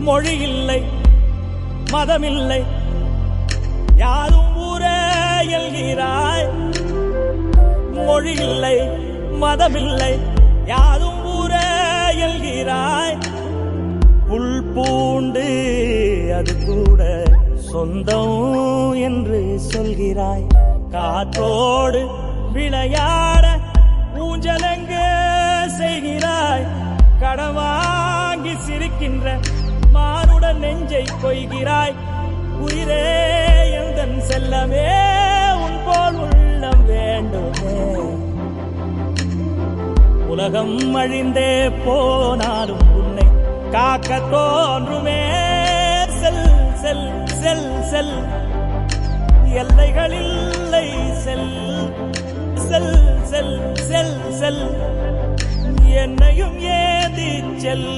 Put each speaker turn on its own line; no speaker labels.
மொழி இல்லை மதமில்லை யாரும் ஊரே எல்கிறாய். மொழி இல்லை மதமில்லை யாரும் ஊரே எல்கிறாய். புல் பூண்டு அது கூட சொந்தம் என்று சொல்கிறாய். காற்றோடு விளையாட ஊஞ்சலங்க செய்கிறாய். கடவாங்கி சிரிக்கின்ற மானுடன் நெஞ்சை கொய்கிறாய். உயிரே எந்தன் செல்லமே உன் போல் உள்ளம் வேண்டுமே. உலகம் அழிந்தே போனாலும் உன்னை காக்க தோன்றுமே. செல் செல் செல் செல் எல்லைகளில்லை. செல் செல் செல் செல் செல் என்னையும் ஏந்தி செல்.